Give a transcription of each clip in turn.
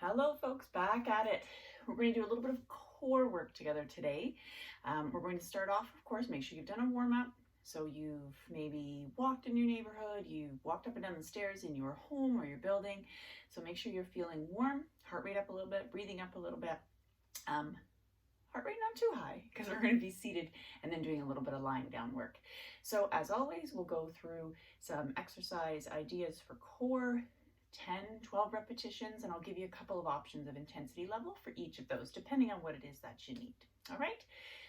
Hello folks, back at it. We're going to do a little bit of core work together today. We're going to start off, of course, make sure you've done a warm-up. So you've maybe walked in your neighborhood, you walked up and down the stairs in your home or your building. So make sure you're feeling warm, heart rate up a little bit, breathing up a little bit. Heart rate not too high because we're going to be seated and then doing a little bit of lying down work. So as always, we'll go through some exercise ideas for core, 10, 12 repetitions, and I'll give you a couple of options of intensity level for each of those, depending on what it is that you need. All right,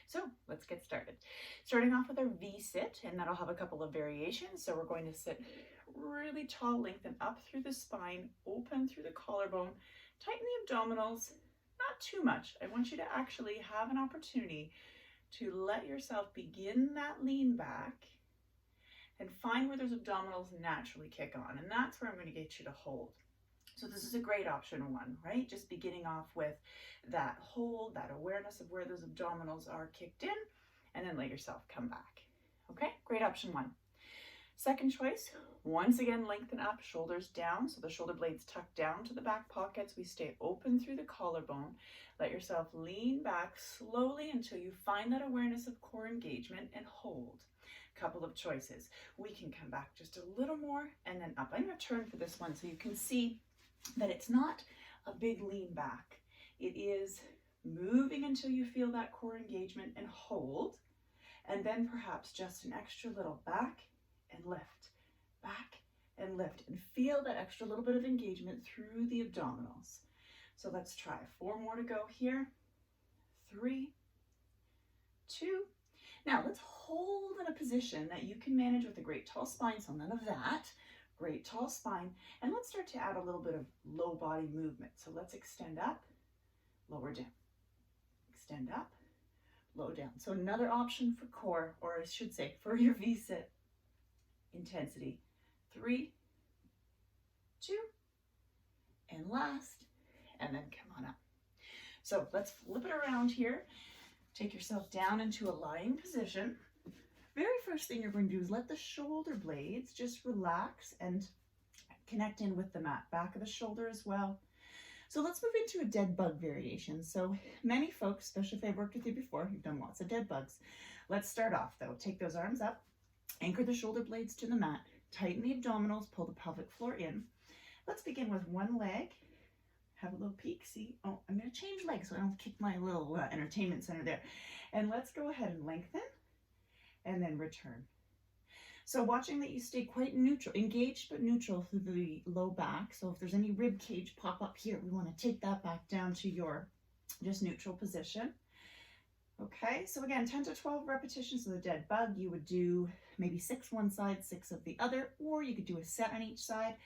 so let's get started. Starting off with our V-sit, and that'll have a couple of variations. So we're going to sit really tall, lengthen up through the spine, open through the collarbone, tighten the abdominals, not too much. I want you to actually have an opportunity to let yourself begin that lean back and find where those abdominals naturally kick on. And that's where I'm going to get you to hold. So this is a great option one, right? Just beginning off with that hold, that awareness of where those abdominals are kicked in, and then let yourself come back. Okay, great option one. Second choice, once again, lengthen up, shoulders down. So the shoulder blades tuck down to the back pockets. We stay open through the collarbone. Let yourself lean back slowly until you find that awareness of core engagement and hold. Couple of choices. We can come back just a little more and then up. I'm going to turn for this one so you can see that it's not a big lean back. It is moving until you feel that core engagement and hold, and then perhaps just an extra little back and lift, back and lift, and feel that extra little bit of engagement through the abdominals. So let's try 4 more to go here. 3, 2. Now let's hold in a position that you can manage with a great tall spine, so none of that. Great tall spine. And let's start to add a little bit of low body movement. So let's extend up, lower down. Extend up, low down. So another option for core, or I should say for your V-sit. Intensity. 3, 2, and last, and then come on up. So let's flip it around here. Take yourself down into a lying position. Very first thing you're going to do is let the shoulder blades just relax and connect in with the mat, back of the shoulder as well. So let's move into a dead bug variation. So many folks, especially if I've worked with you before, you've done lots of dead bugs. Let's start off though. Take those arms up, anchor the shoulder blades to the mat, tighten the abdominals, pull the pelvic floor in. Let's begin with one leg. Have a little peek, see, oh, I'm going to change legs so I don't kick my little entertainment center there. And let's go ahead and lengthen and then return. So watching that you stay quite neutral, engaged but neutral through the low back. So if there's any rib cage pop up here, we want to take that back down to your just neutral position. Okay, so again, 10 to 12 repetitions of the dead bug. You would do maybe 6 one side, 6 of the other, or you could do a set on each side.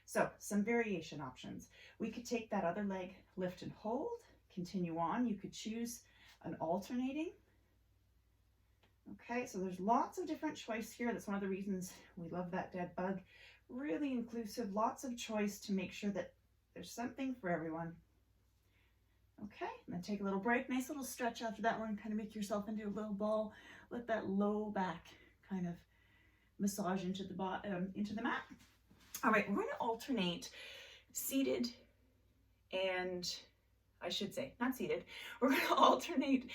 So some variation options. We could take that other leg, lift and hold, continue on. You could choose an alternating. Okay, so there's lots of different choice here. That's one of the reasons we love that dead bug. Really inclusive, lots of choice to make sure that there's something for everyone. Okay, and then take a little break. Nice little stretch after that one. Kind of make yourself into a little ball. Let that low back kind of massage into the mat. All right, we're going to alternate seated and, I should say, not seated. We're going to alternate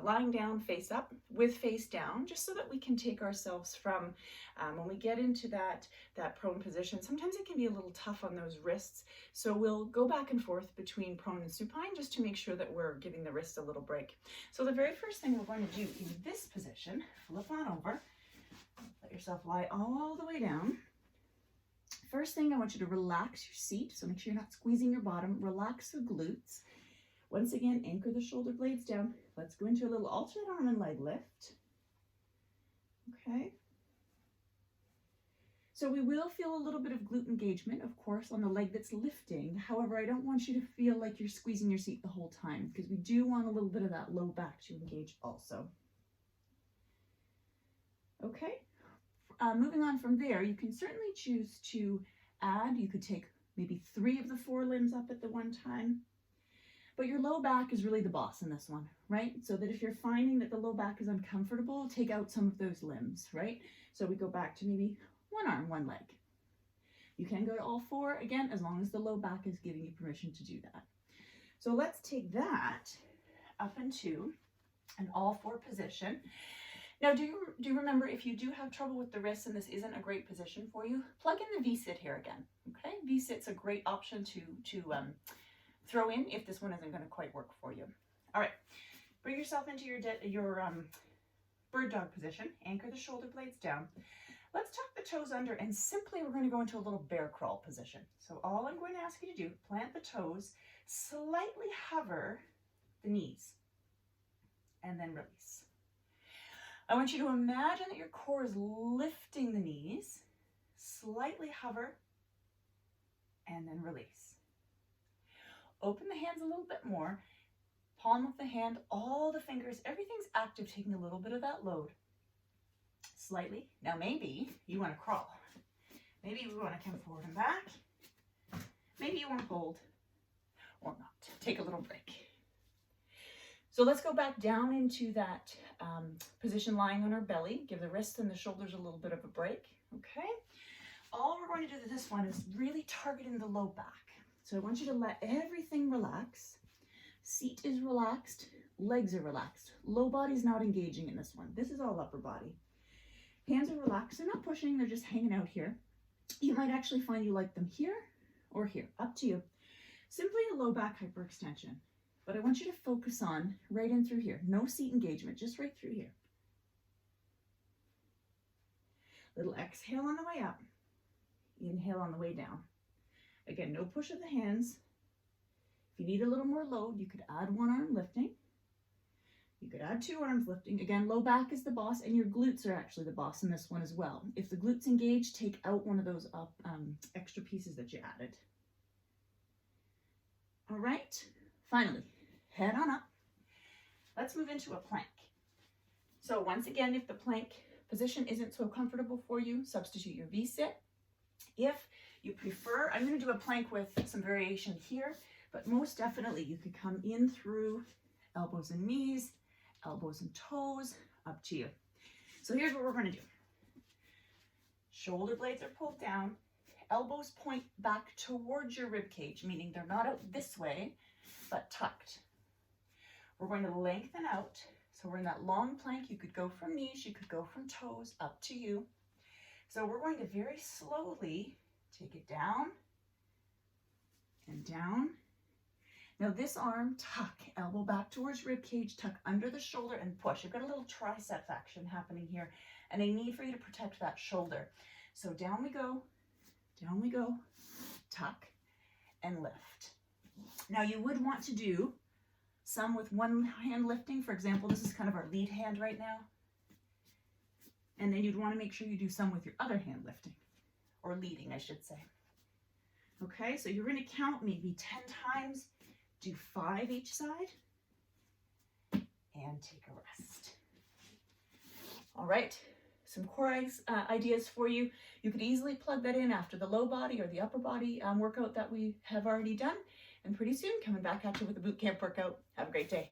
lying down face up with face down, just so that we can take ourselves from, when we get into that prone position, sometimes it can be a little tough on those wrists. So we'll go back and forth between prone and supine just to make sure that we're giving the wrist a little break. So the very first thing we're going to do in this position, flip on over, let yourself lie all the way down. First thing, I want you to relax your seat, so make sure you're not squeezing your bottom. Relax the glutes. Once again, anchor the shoulder blades down. Let's go into a little alternate arm and leg lift. Okay. So we will feel a little bit of glute engagement, of course, on the leg that's lifting. However, I don't want you to feel like you're squeezing your seat the whole time, because we do want a little bit of that low back to engage also. Okay. Moving on from there, you can certainly choose to add. You could take maybe 3 of the 4 limbs up at the one time. But your low back is really the boss in this one, right? So that if you're finding that the low back is uncomfortable, take out some of those limbs, right? So we go back to maybe 1 arm, 1 leg. You can go to all 4, again, as long as the low back is giving you permission to do that. So let's take that up into an all four position. Now, do you remember, if you do have trouble with the wrists and this isn't a great position for you, plug in the V-sit here again, okay? V-sit's a great option to throw in if this one isn't going to quite work for you. All right, bring yourself into your bird dog position. Anchor the shoulder blades down. Let's tuck the toes under, and simply we're going to go into a little bear crawl position. So all I'm going to ask you to do, plant the toes, slightly hover the knees, and then release. I want you to imagine that your core is lifting the knees, slightly hover, and then release. Open the hands a little bit more, palm of the hand, all the fingers, everything's active, taking a little bit of that load. Slightly. Now maybe you want to crawl. Maybe you want to come forward and back. Maybe you want to hold or not. Take a little break. So let's go back down into that position lying on our belly. Give the wrists and the shoulders a little bit of a break. Okay. All we're going to do to this one is really targeting the low back. So I want you to let everything relax. Seat is relaxed. Legs are relaxed. Low body's not engaging in this one. This is all upper body. Hands are relaxed. They're not pushing. They're just hanging out here. You might actually find you like them here or here. Up to you. Simply a low back hyperextension. But I want you to focus on right in through here. No seat engagement, just right through here. Little exhale on the way up. Inhale on the way down. Again, no push of the hands. If you need a little more load, you could add one arm lifting. You could add two arms lifting. Again, low back is the boss, and your glutes are actually the boss in this one as well. If the glutes engage, take out one of those extra pieces that you added. All right, finally, head on up. Let's move into a plank. So once again, if the plank position isn't so comfortable for you, substitute your V-sit. If you prefer, I'm going to do a plank with some variation here, but most definitely you could come in through elbows and knees, elbows and toes, up to you. So here's what we're going to do. Shoulder blades are pulled down, elbows point back towards your rib cage, meaning they're not out this way, but tucked. We're going to lengthen out. So we're in that long plank. You could go from knees, you could go from toes, up to you. So we're going to very slowly take it down and down. Now this arm, tuck, elbow back towards rib cage, tuck under the shoulder and push. You've got a little tricep action happening here, and I need for you to protect that shoulder. So down we go, tuck and lift. Now you would want to do some with one hand lifting. For example, this is kind of our lead hand right now. And then you'd want to make sure you do some with your other hand lifting, or leading, I should say. Okay, so you're going to count maybe 10 times. Do 5 each side and take a rest. All right, some core ideas for you. You could easily plug that in after the low body or the upper body workout that we have already done. And pretty soon, coming back at you with a boot camp workout. Have a great day.